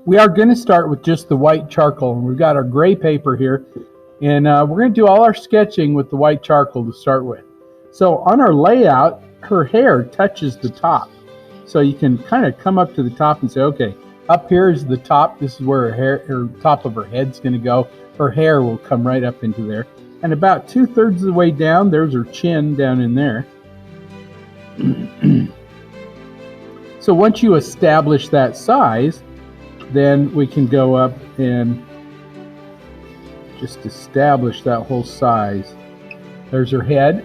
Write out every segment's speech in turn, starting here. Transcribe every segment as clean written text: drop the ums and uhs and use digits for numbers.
We are going to start with just the white charcoal. We've got our gray paper here, and we're going to do all our sketching with the white charcoal to start with. So on our layout, her hair touches the top. So you can kind of come up to the top and say, okay, up here is the top. This is where her top of her head's going to go. Her hair will come right up into there. And about 2/3 of the way down, there's her chin down in there. So once you establish that size, then we can go up and just establish that whole size. There's her head.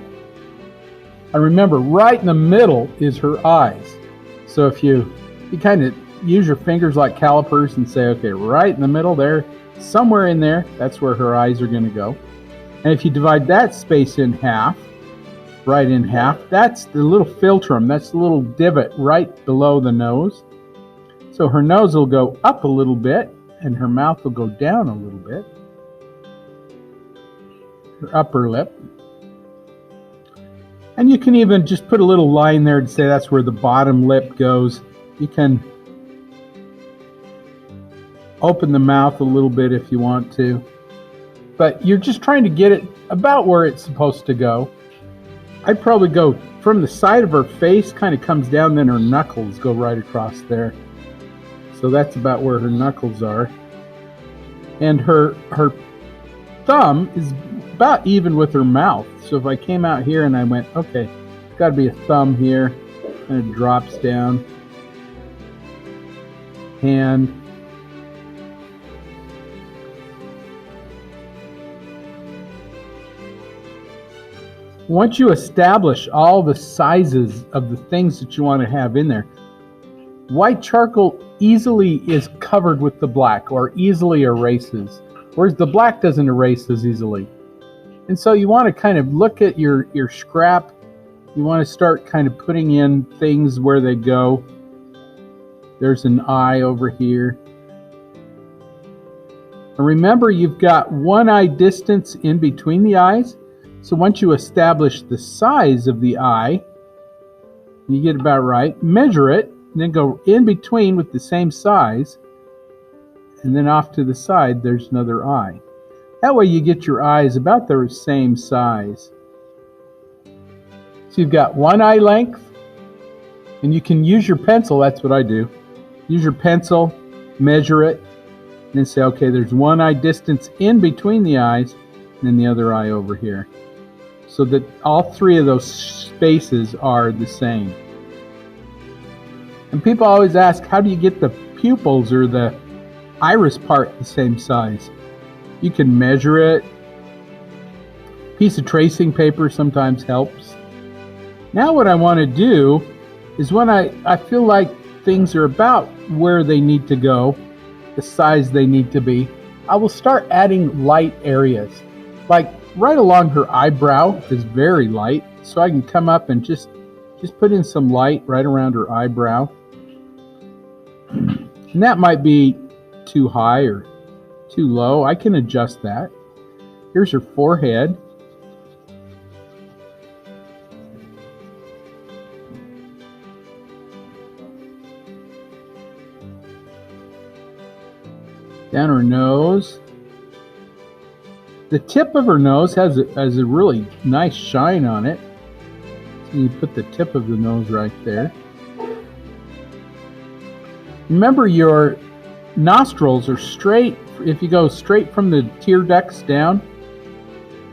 And remember, right in the middle is her eyes. So if you kind of use your fingers like calipers and say, okay, right in the middle there, somewhere in there, that's where her eyes are going to go. And if you divide that space in half, right in half, that's the little philtrum, that's the little divot right below the nose. So her nose will go up a little bit, and her mouth will go down a little bit. Her upper lip. And you can even just put a little line there to say that's where the bottom lip goes. You can open the mouth a little bit if you want to. But you're just trying to get it about where it's supposed to go. I'd probably go from the side of her face, kind of comes down, then her knuckles go right across there. So that's about where her knuckles are. And her thumb is about even with her mouth. So if I came out here and I went, okay, got to be a thumb here, and it drops down. Hand. Once you establish all the sizes of the things that you want to have in there, white charcoal easily is covered with the black or easily erases, whereas the black doesn't erase as easily. And so you want to kind of look at your scrap. You want to start kind of putting in things where they go. There's an eye over here. And remember, you've got one eye distance in between the eyes. So once you establish the size of the eye, you get about right, measure it, and then go in between with the same size, and then off to the side there's another eye. That way you get your eyes about the same size. So you've got one eye length, and you can use your pencil. That's what I do. Use your pencil, measure it, and then say, okay, there's one eye distance in between the eyes, and then the other eye over here. So that all three of those spaces are the same. And people always ask, how do you get the pupils or the iris part the same size? You can measure it. A piece of tracing paper sometimes helps. Now what I want to do is when I feel like things are about where they need to go, the size they need to be, I will start adding light areas. Like right along her eyebrow is very light, so I can come up and just put in some light right around her eyebrow. And that might be too high or too low. I can adjust that. Here's her forehead. Down her nose. The tip of her nose has a really nice shine on it. So you put the tip of the nose right there. Remember, your nostrils are straight. If you go straight from the tear ducts down,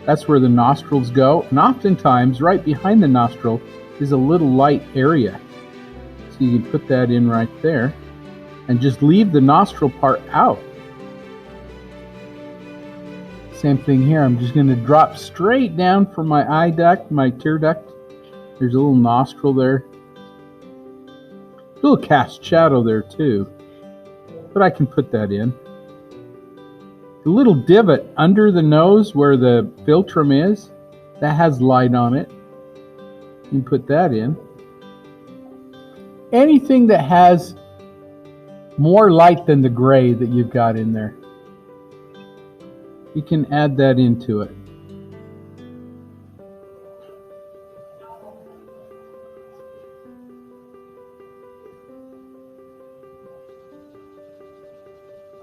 that's where the nostrils go. And oftentimes, right behind the nostril is a little light area. So you can put that in right there and just leave the nostril part out. Same thing here. I'm just going to drop straight down from my eye duct, my tear duct. There's a little nostril there. A little cast shadow there too, but I can put that in. The little divot under the nose where the philtrum is, that has light on it. You can put that in. Anything that has more light than the gray that you've got in there, you can add that into it.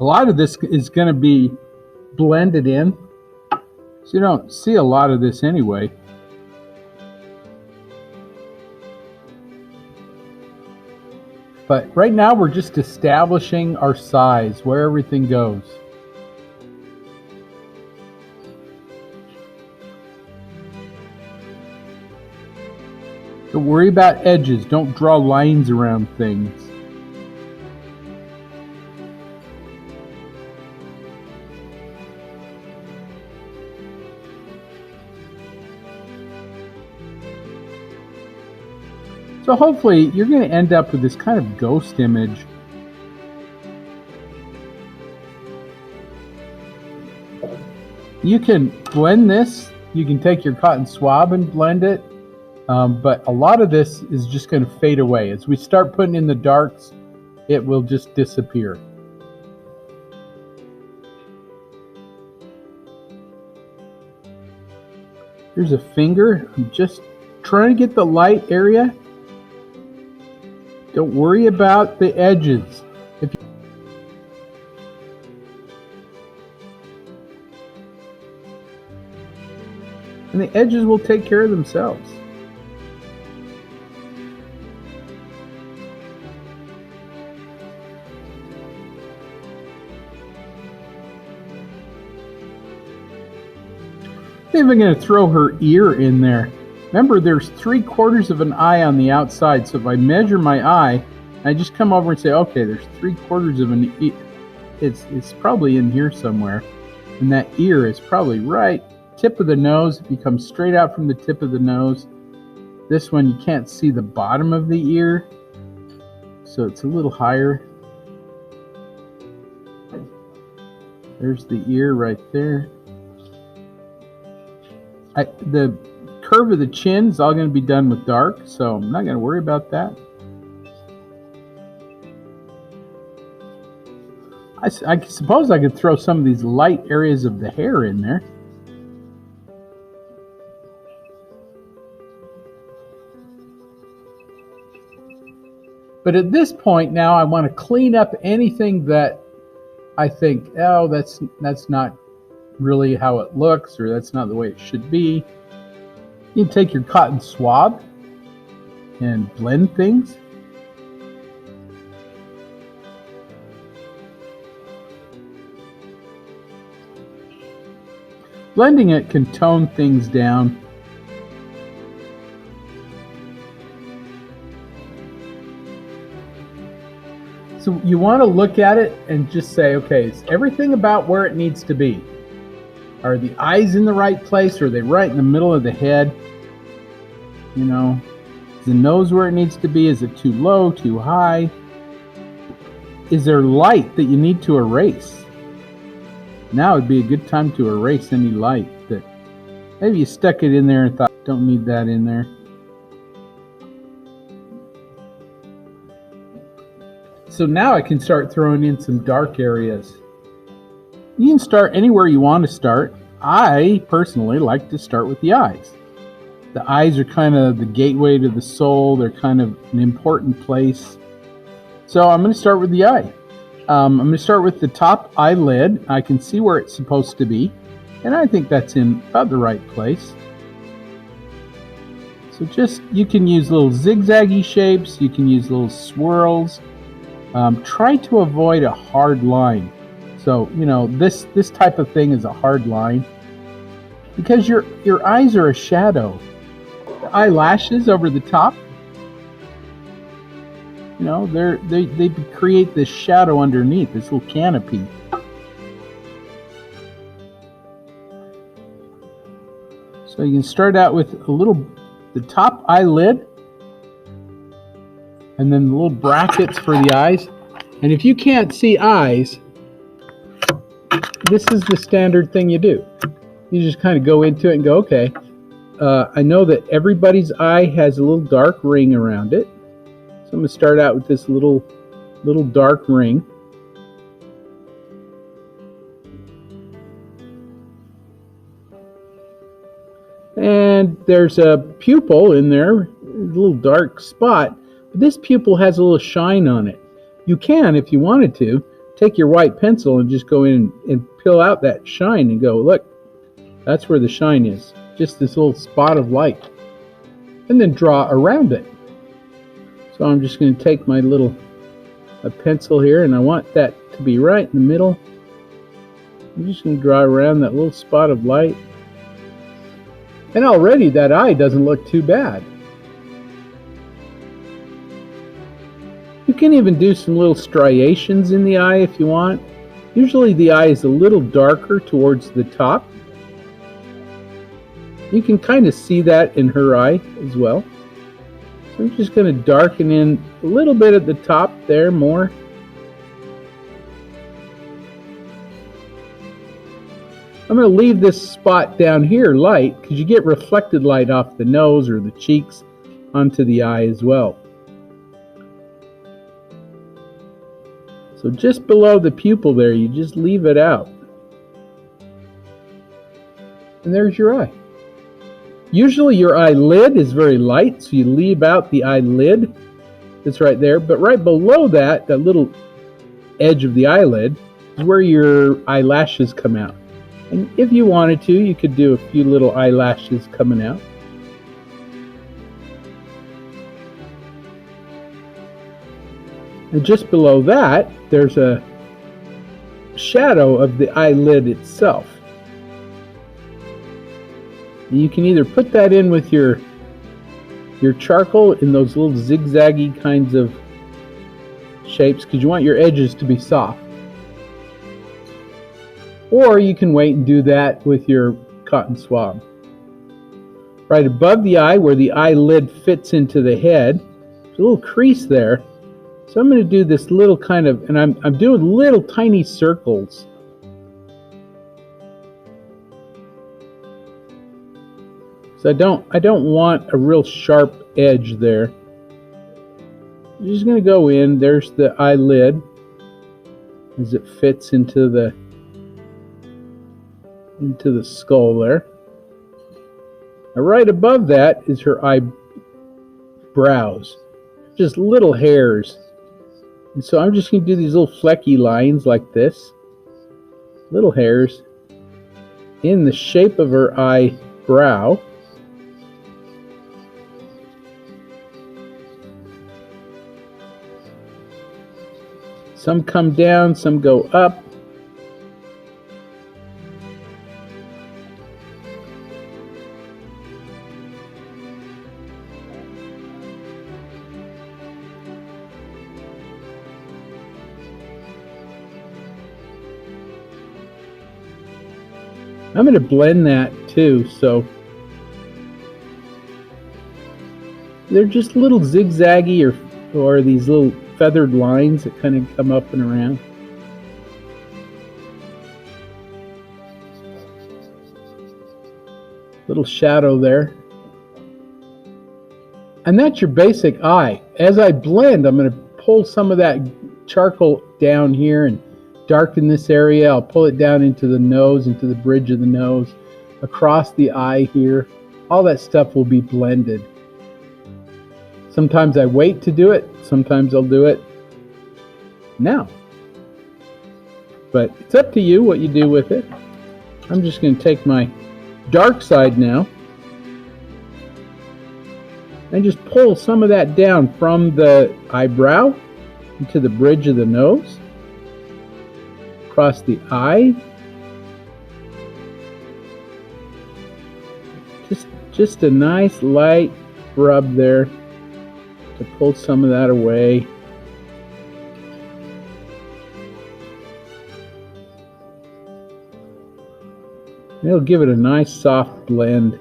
A lot of this is going to be blended in, so you don't see a lot of this anyway. But right now we're just establishing our size, where everything goes. Don't worry about edges. Don't draw lines around things. So hopefully you're going to end up with this kind of ghost image. You can blend this. You can take your cotton swab and blend it. But a lot of this is just going to fade away. As we start putting in the darks, it will just disappear. Here's a finger. I'm just trying to get the light area. Don't worry about the edges. And the edges will take care of themselves. I think I'm going to throw her ear in there. Remember, there's 3/4 of an eye on the outside, so if I measure my eye, I just come over and say, okay, there's 3/4 of an ear. It's probably in here somewhere, and that ear is probably right tip of the nose. If you come straight out from the tip of the nose, this one you can't see the bottom of the ear, so it's a little higher. There's the ear right there. The curve of the chin is all going to be done with dark, so I'm not going to worry about that. I suppose I could throw some of these light areas of the hair in there. But at this point now, I want to clean up anything that I think, oh, that's not really how it looks, or that's not the way it should be. You can take your cotton swab and blend things. Blending it can tone things down. So you want to look at it and just say, okay, is everything about where it needs to be? Are the eyes in the right place? Or are they right in the middle of the head? You know, is the nose where it needs to be? Is it too low, too high? Is there light that you need to erase? Now would be a good time to erase any light that maybe you stuck it in there and thought, don't need that in there. So now I can start throwing in some dark areas. You can start anywhere you want to start. I personally like to start with the eyes. The eyes are kind of the gateway to the soul. They're kind of an important place. So I'm going to start with the eye. I'm going to start with the top eyelid. I can see where it's supposed to be, and I think that's in about the right place. So just, you can use little zigzaggy shapes. You can use little swirls. Try to avoid a hard line. So, you know, this type of thing is a hard line because your eyes are a shadow. The eyelashes over the top, you know, they create this shadow underneath, this little canopy. So you can start out with the top eyelid, and then the little brackets for the eyes. And if you can't see eyes, this is the standard thing you do. You just kind of go into it and go, okay, I know that everybody's eye has a little dark ring around it. So I'm going to start out with this little dark ring. And there's a pupil in there, a little dark spot. But this pupil has a little shine on it. You can, if you wanted to, take your white pencil and just go in and peel out that shine and go, look, that's where the shine is. Just this little spot of light. And then draw around it. So I'm just going to take my little pencil here, and I want that to be right in the middle. I'm just going to draw around that little spot of light. And already that eye doesn't look too bad. You can even do some little striations in the eye if you want. Usually the eye is a little darker towards the top. You can kind of see that in her eye as well. So I'm just going to darken in a little bit at the top there more. I'm going to leave this spot down here light because you get reflected light off the nose or the cheeks onto the eye as well. So just below the pupil there, you just leave it out. And there's your eye. Usually your eyelid is very light, so you leave out the eyelid that's right there. But right below that, that little edge of the eyelid, is where your eyelashes come out. And if you wanted to, you could do a few little eyelashes coming out. And just below that, there's a shadow of the eyelid itself. You can either put that in with your charcoal in those little zigzaggy kinds of shapes because you want your edges to be soft. Or you can wait and do that with your cotton swab. Right above the eye where the eyelid fits into the head, there's a little crease there. So I'm going to do this little kind of, and I'm doing little tiny circles. So I don't want a real sharp edge there. I'm just going to go in. There's the eyelid as it fits into the skull there. Now right above that is her eyebrows, just little hairs. And so I'm just going to do these little flecky lines like this, little hairs in the shape of her eyebrow. Some come down, some go up. I'm going to blend that too, so they're just little zigzaggy or these little feathered lines that kind of come up and around. Little shadow there. And that's your basic eye. As I blend, I'm going to pull some of that charcoal down here and darken this area. I'll pull it down into the nose, into the bridge of the nose, across the eye here. All that stuff will be blended. Sometimes I wait to do it. Sometimes I'll do it now. But it's up to you what you do with it. I'm just going to take my dark side now and just pull some of that down from the eyebrow into the bridge of the nose, across the eye. Just a nice light rub there to pull some of that away. It'll give it a nice soft blend.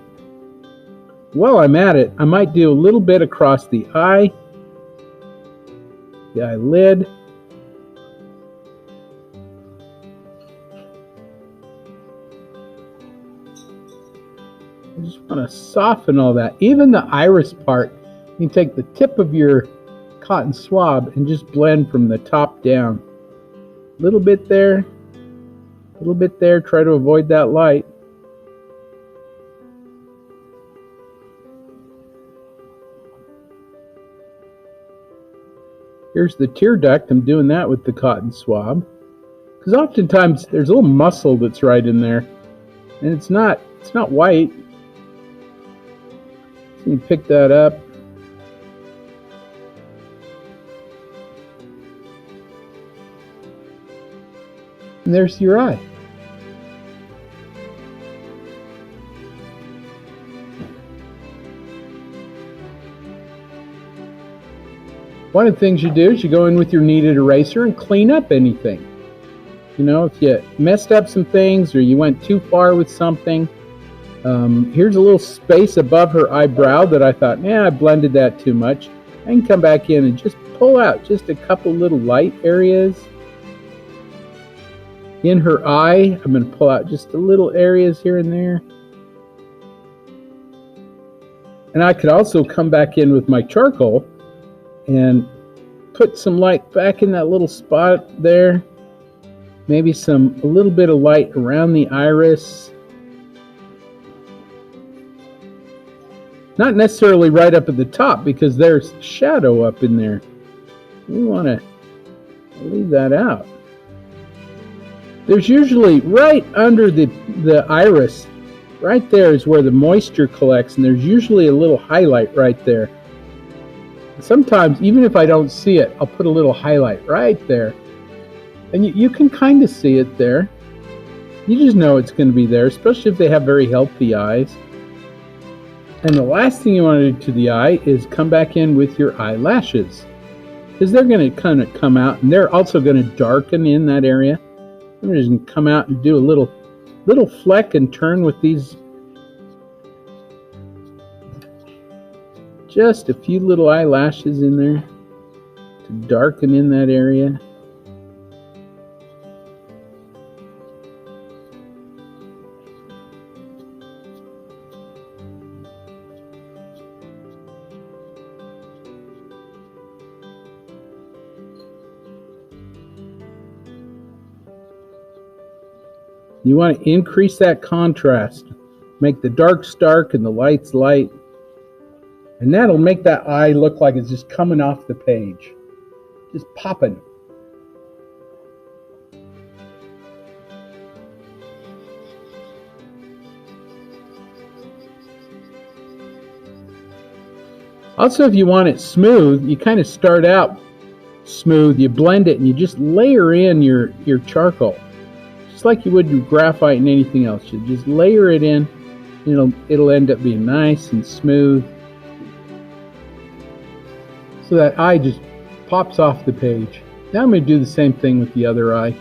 While I'm at it, I might do a little bit across the eye, the eyelid. I just want to soften all that. Even the iris part, you can take the tip of your cotton swab and just blend from the top down. A little bit there, a little bit there. Try to avoid that light. Here's the tear duct. I'm doing that with the cotton swab. Because oftentimes there's a little muscle that's right in there, and it's not white. So you pick that up. And there's your eye. One of the things you do is you go in with your kneaded eraser and clean up anything. You know, if you messed up some things or you went too far with something, here's a little space above her eyebrow that I thought, I blended that too much. I can come back in and just pull out just a couple little light areas. In her eye, I'm going to pull out just a little areas here and there. And I could also come back in with my charcoal and put some light back in that little spot there. Maybe a little bit of light around the iris. Not necessarily right up at the top because there's shadow up in there. We want to leave that out. There's usually right under the iris, right there is where the moisture collects, and there's usually a little highlight right there. Sometimes, even if I don't see it, I'll put a little highlight right there. And you can kind of see it there. You just know it's going to be there, especially if they have very healthy eyes. And the last thing you want to do to the eye is come back in with your eyelashes, because they're going to kind of come out, and they're also going to darken in that area. I'm just going to come out and do a little fleck and turn with these. Just a few little eyelashes in there to darken in that area. You want to increase that contrast. Make the darks dark and the lights light. And that'll make that eye look like it's just coming off the page. Just popping. Also, if you want it smooth, you kind of start out smooth, you blend it, and you just layer in your charcoal. Just like you would do graphite and anything else. You just layer it in, it'll end up being nice and smooth. So that eye just pops off the page. Now I'm going to do the same thing with the other eye.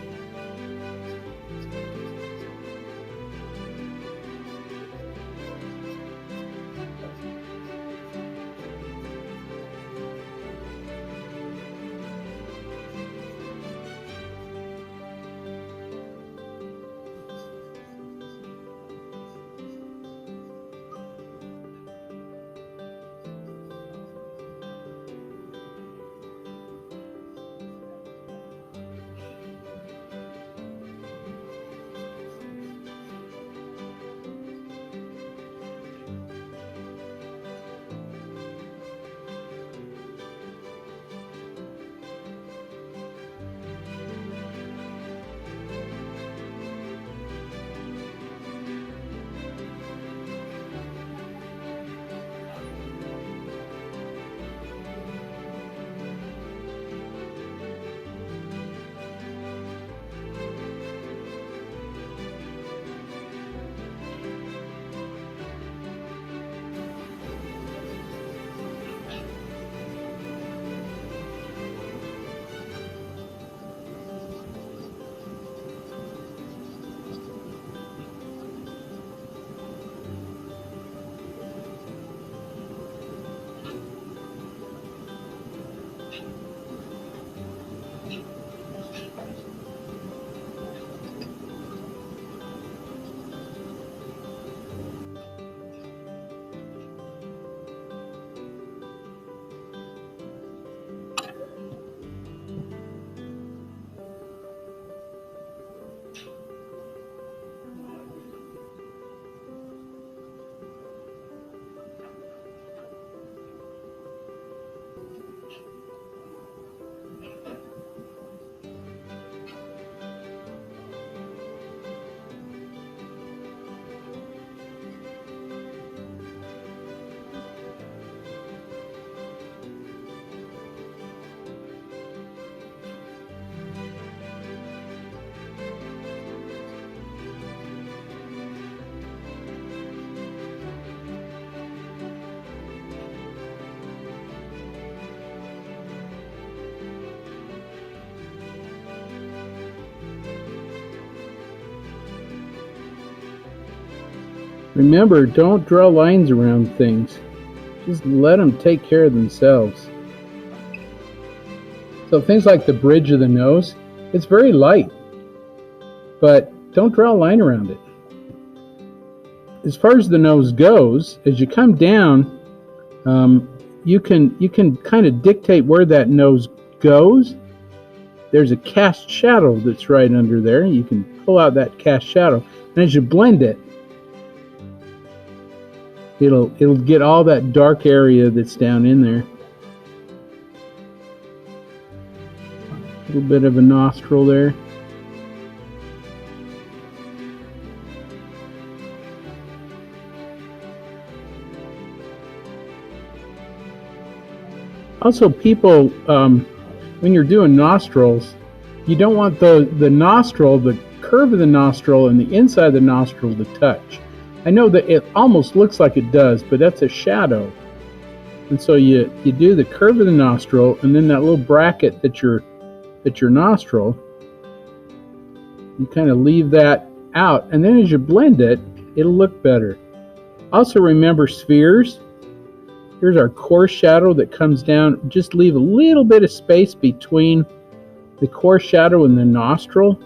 Remember, don't draw lines around things. Just let them take care of themselves. So things like the bridge of the nose, it's very light, but don't draw a line around it. As far as the nose goes, as you come down, you can kind of dictate where that nose goes. There's a cast shadow that's right under there. You can pull out that cast shadow, and as you blend it, it'll get all that dark area that's down in there. A little bit of a nostril there. Also, people, when you're doing nostrils, you don't want the nostril, the curve of the nostril and the inside of the nostril to touch. I know that it almost looks like it does, but that's a shadow. And so you do the curve of the nostril, and then that little bracket that's your nostril, you kind of leave that out, and then as you blend it, it'll look better. Also remember spheres. Here's our coarse shadow that comes down. Just leave a little bit of space between the coarse shadow and the nostril,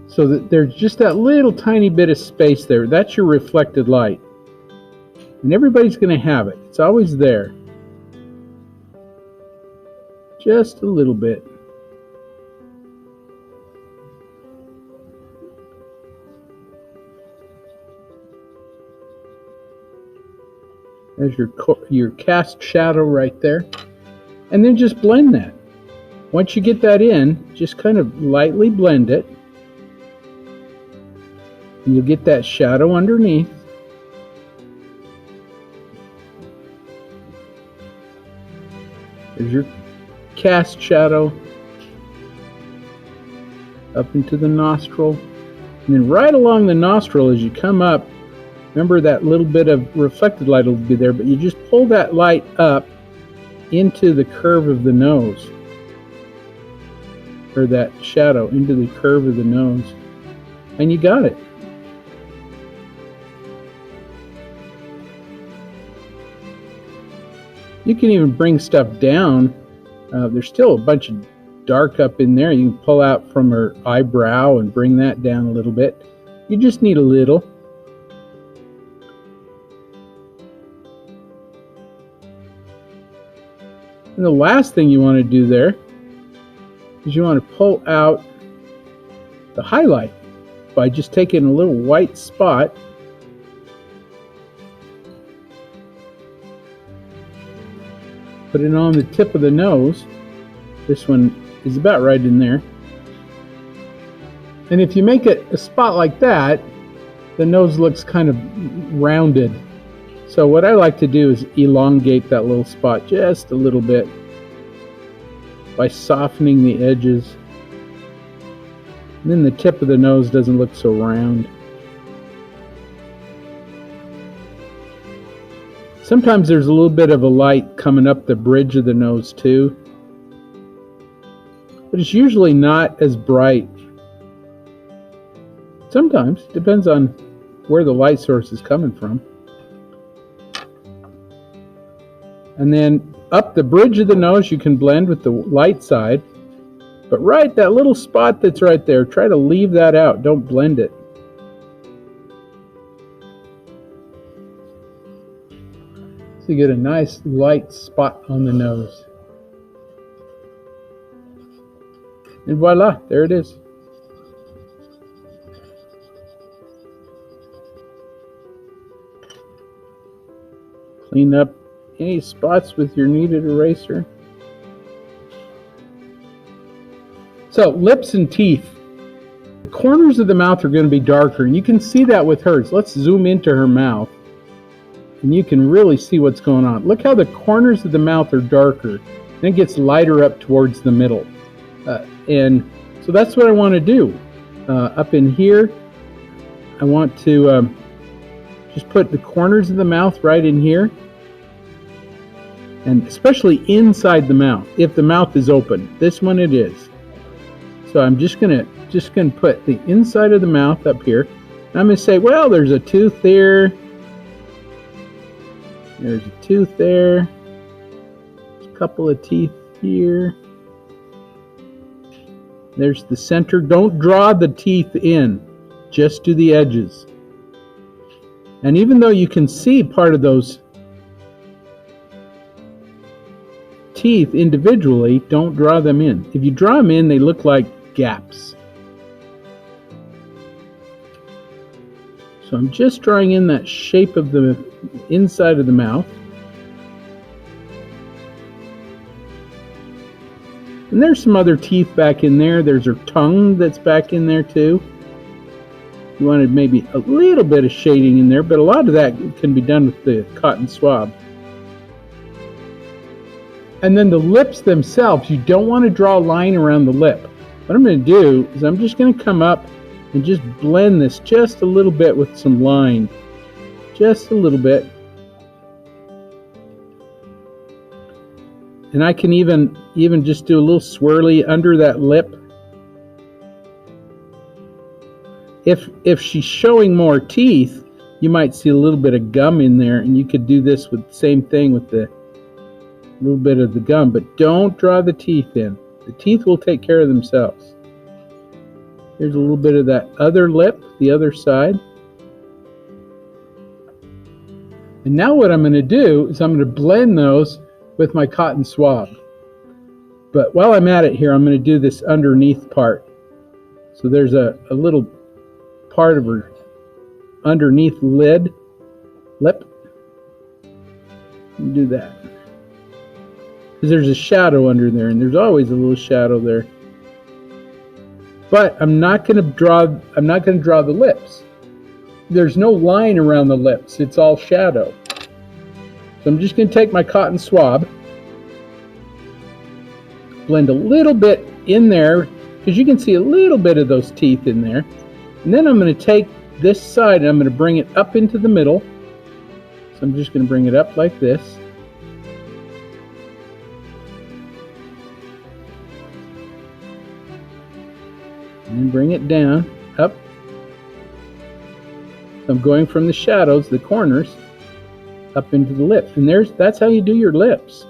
so that there's just that little tiny bit of space there. That's your reflected light. And everybody's going to have it. It's always there. Just a little bit. There's your cast shadow right there. And then just blend that. Once you get that in, just kind of lightly blend it. And you'll get that shadow underneath. There's your cast shadow up into the nostril. And then right along the nostril as you come up, remember that little bit of reflected light will be there, but you just pull that light up into the curve of the nose, or that shadow into the curve of the nose, and you got it. You can even bring stuff down. There's still a bunch of dark up in there. You can pull out from her eyebrow and bring that down a little bit. You just need a little. And the last thing you want to do there is you want to pull out the highlight by just taking a little white spot put it on the tip of the nose. This one is about right in there. And if you make it a spot like that, the nose looks kind of rounded. So what I like to do is elongate that little spot just a little bit by softening the edges. And then the tip of the nose doesn't look so round. Sometimes there's a little bit of a light coming up the bridge of the nose too, but it's usually not as bright. Sometimes, depends on where the light source is coming from. And then up the bridge of the nose you can blend with the light side, but right, that little spot that's right there, try to leave that out, don't blend it. So you get a nice light spot on the nose. And voila, there it is. Clean up any spots with your kneaded eraser. So, lips and teeth. The corners of the mouth are going to be darker, and you can see that with hers. Let's zoom into her mouth, and you can really see what's going on. Look how the corners of the mouth are darker, and it gets lighter up towards the middle. And so that's what I want to do. Up in here, I want to just put the corners of the mouth right in here, and especially inside the mouth, if the mouth is open. This one it is. So I'm just going to just going to put the inside of the mouth up here. I'm going to say, well, there's a tooth there. There's a tooth there. There's a couple of teeth here. There's the center. Don't draw the teeth in. Just do the edges. And even though you can see part of those teeth individually, don't draw them in. If you draw them in, they look like gaps. So I'm just drawing in that shape of the inside of the mouth. And there's some other teeth back in there. There's her tongue that's back in there too. You wanted maybe a little bit of shading in there, but a lot of that can be done with the cotton swab. And then the lips themselves, you don't want to draw a line around the lip. What I'm going to do is I'm just going to come up and just blend this just a little bit with some line. Just a little bit. And I can even just do a little swirly under that lip. If she's showing more teeth, you might see a little bit of gum in there, and you could do this with the same thing with the little bit of the gum, but don't draw the teeth in. The teeth will take care of themselves. Here's a little bit of that other lip, the other side. And now what I'm going to do is I'm going to blend those with my cotton swab. But while I'm at it here, I'm going to do this underneath part. So there's a little part of her underneath lip. Do that. Because there's a shadow under there, and there's always a little shadow there. But I'm not going to draw the lips. There's no line around the lips. It's all shadow. So I'm just going to take my cotton swab, blend a little bit in there, because you can see a little bit of those teeth in there. And then I'm going to take this side and I'm going to bring it up into the middle. So I'm just going to bring it up like this. And then bring it down, up. So I'm going from the shadows, the corners, up into the lips. And that's how you do your lips.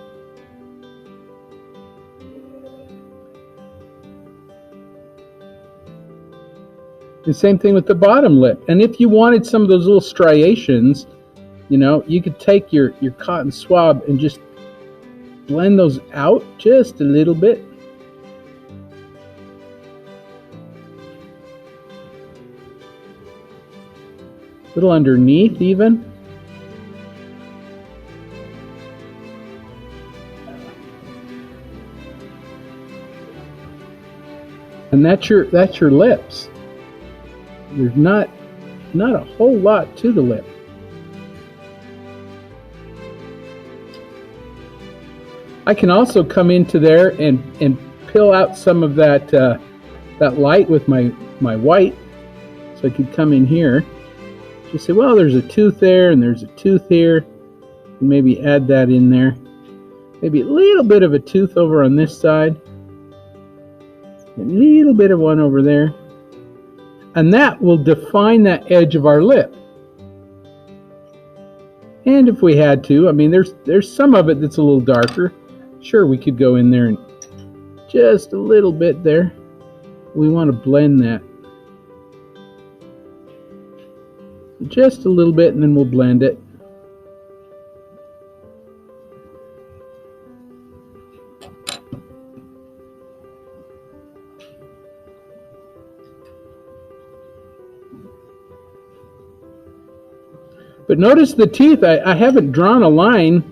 The same thing with the bottom lip. And if you wanted some of those little striations, you know, you could take your cotton swab and just blend those out just a little bit. A little underneath even. And that's your lips. There's not a whole lot to the lip. I can also come into there and peel out some of that light with my white. So I could come in here. Just say, well, there's a tooth there and there's a tooth here. And maybe add that in there. Maybe a little bit of a tooth over on this side. A little bit of one over there. And that will define that edge of our lip. And if we had to, I mean, there's some of it that's a little darker. Sure, we could go in there and just a little bit there. We want to blend that. Just a little bit, and then we'll blend it. But notice the teeth, I haven't drawn a line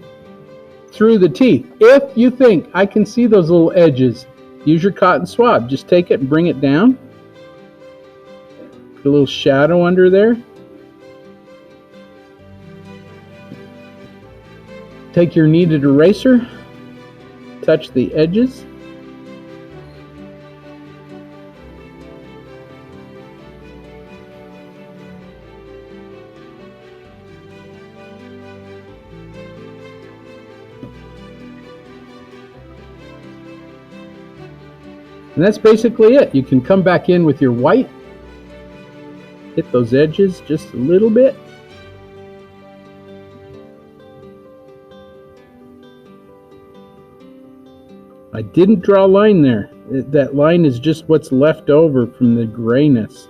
through the teeth. If you think I can see those little edges, use your cotton swab. Just take it and bring it down. Put a little shadow under there. Take your kneaded eraser, touch the edges. And that's basically it. You can come back in with your white, hit those edges just a little bit. I didn't draw a line there. That line is just what's left over from the grayness.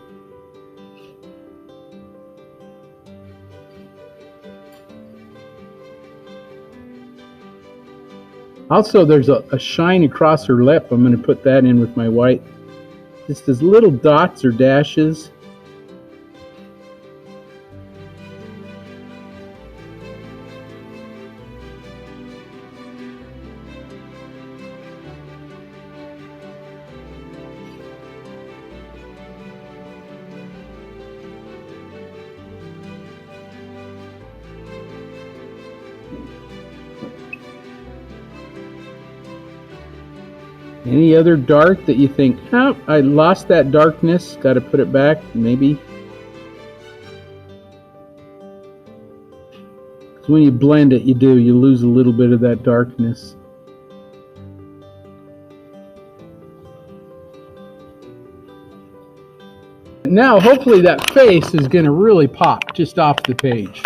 Also, there's a shine across her lip. I'm going to put that in with my white. Just as little dots or dashes. Any other dark that you think, oh, I lost that darkness, got to put it back, maybe? Because when you blend it, you lose a little bit of that darkness. Now, hopefully that face is going to really pop just off the page.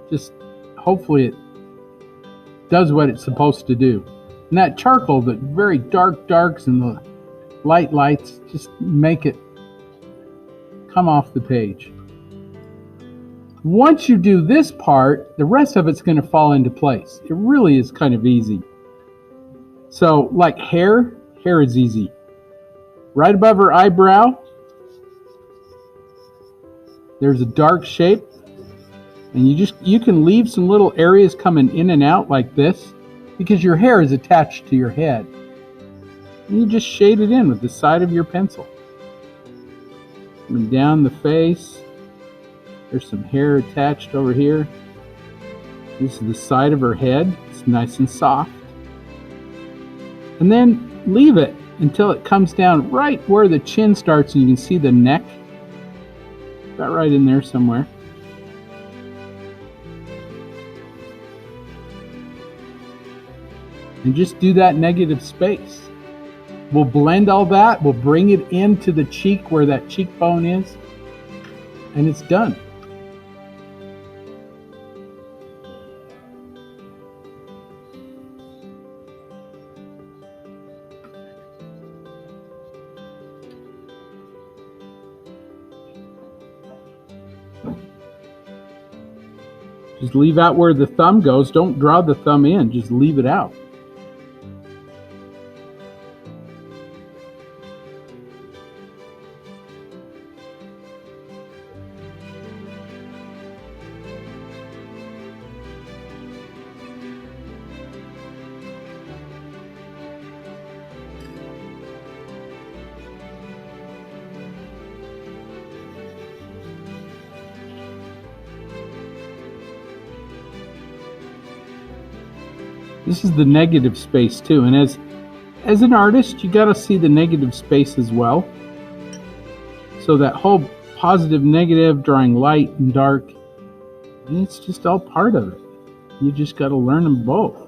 Just hopefully it does what it's supposed to do. And that charcoal, the very dark darks and the light lights, just make it come off the page. Once you do this part, the rest of it's going to fall into place. It really is kind of easy. So like hair is easy. Right above her eyebrow, there's a dark shape. And you can leave some little areas coming in and out like this, because your hair is attached to your head. And you just shade it in with the side of your pencil. Coming down the face. There's some hair attached over here. This is the side of her head. It's nice and soft. And then leave it until it comes down right where the chin starts and you can see the neck. About right in there somewhere. And just do that negative space. We'll blend all that. We'll bring it into the cheek where that cheekbone is. And it's done. Just leave out where the thumb goes. Don't draw the thumb in. Just leave it out. This is the negative space too, and as an artist, you got to see the negative space as well. So that whole positive, negative, drawing light and dark, and it's just all part of it. You just got to learn them both.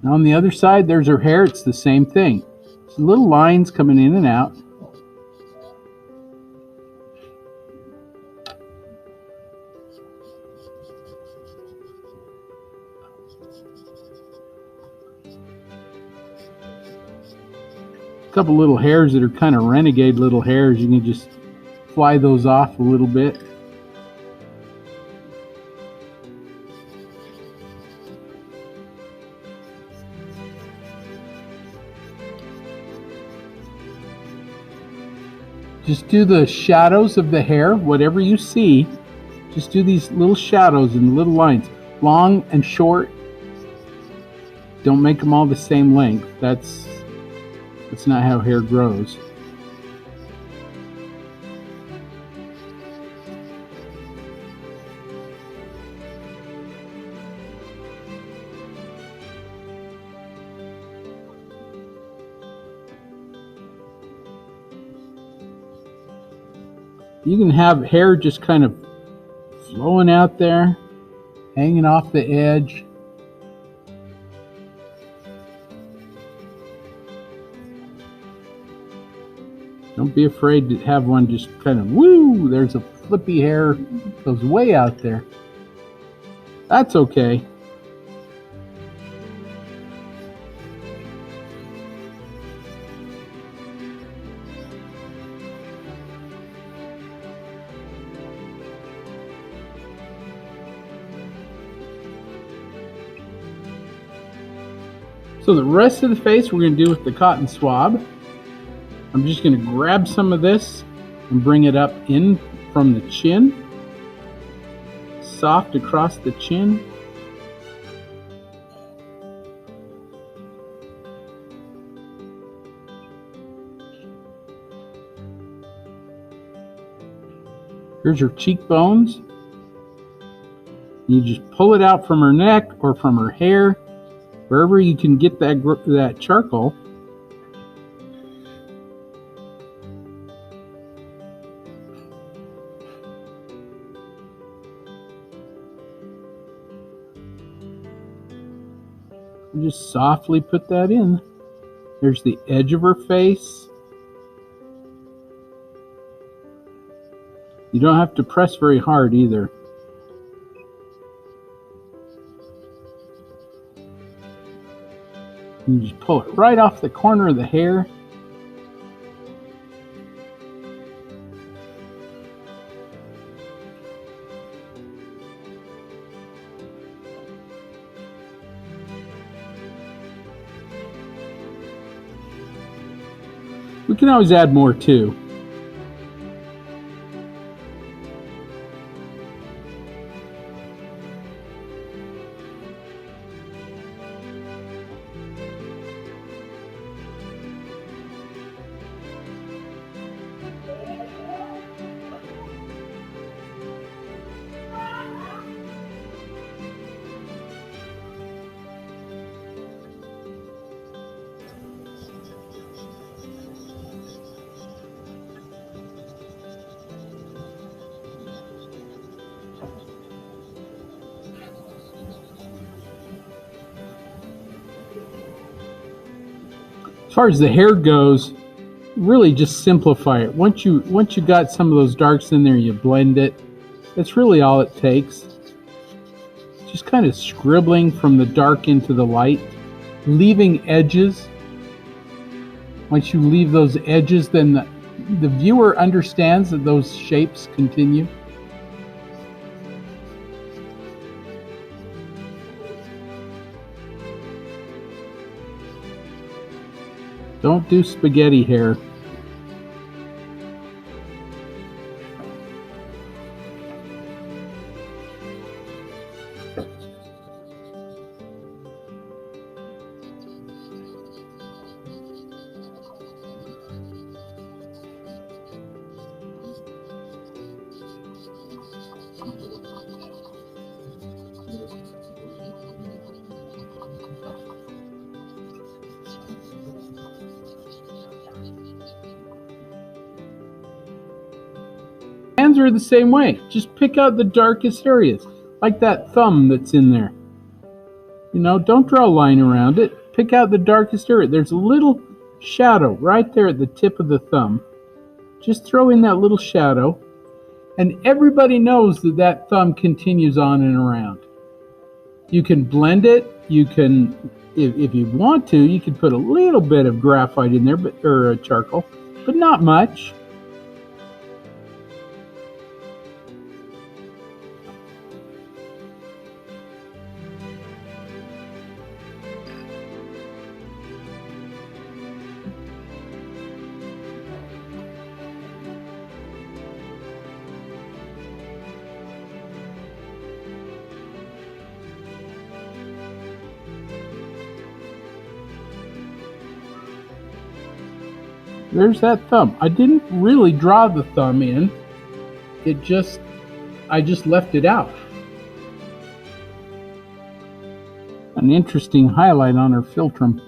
Now on the other side, there's her hair. It's the same thing. There's little lines coming in and out. A couple little hairs that are kind of renegade little hairs. You can just fly those off a little bit. Just do the shadows of the hair, whatever you see. Just do these little shadows and little lines, long and short. Don't make them all the same length. That's not how hair grows. You can have hair just kind of flowing out there, hanging off the edge. Don't be afraid to have one just kind of, woo, there's a flippy hair, goes way out there. That's okay. So the rest of the face we're going to do with the cotton swab. I'm just going to grab some of this and bring it up in from the chin, soft across the chin. Here's her cheekbones. You just pull it out from her neck or from her hair, wherever you can get that charcoal. And just softly put that in. There's the edge of her face. You don't have to press very hard either. You just pull it right off the corner of the hair. We can always add more too. As far as the hair goes, really just simplify it. Once you got some of those darks in there, you blend it. That's really all it takes. Just kind of scribbling from the dark into the light, leaving edges. Once you leave those edges, then the viewer understands that those shapes continue. Don't do spaghetti hair. Hands are the same way. Just pick out the darkest areas, like that thumb that's in there. You know, don't draw a line around it. Pick out the darkest area. There's a little shadow right there at the tip of the thumb. Just throw in that little shadow, and everybody knows that that thumb continues on and around. You can blend it. You can, if you want to, you can put a little bit of graphite in there, or charcoal, but not much. There's that thumb. I didn't really draw the thumb in. I just left it out. An interesting highlight on her philtrum.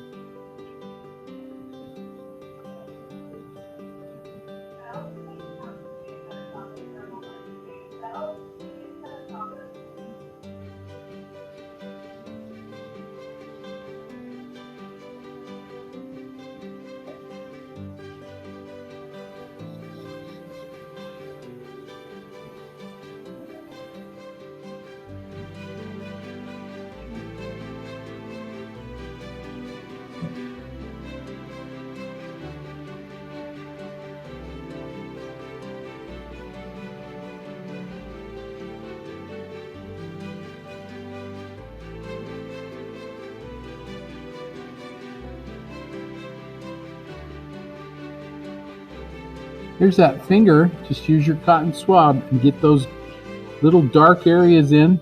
Here's that finger. Just use your cotton swab and get those little dark areas in.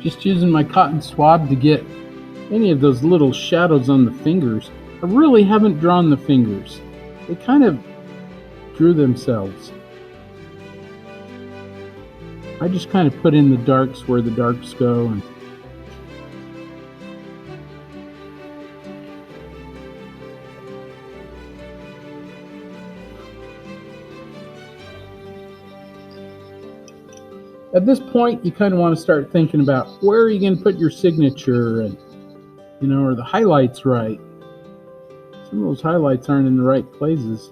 Just using my cotton swab to get any of those little shadows on the fingers. I really haven't drawn the fingers. They kind of drew themselves. I just kind of put in the darks where the darks go. And at this point, you kind of want to start thinking about where are you going to put your signature, and are the highlights right? Some of those highlights aren't in the right places.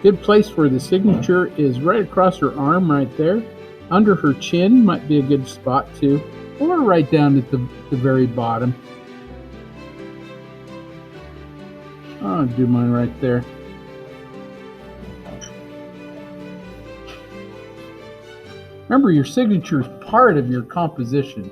Good place for the signature is right across her arm right there. Under her chin might be a good spot too, or right down at the very bottom. I'll do mine right there. Remember, your signature is part of your composition.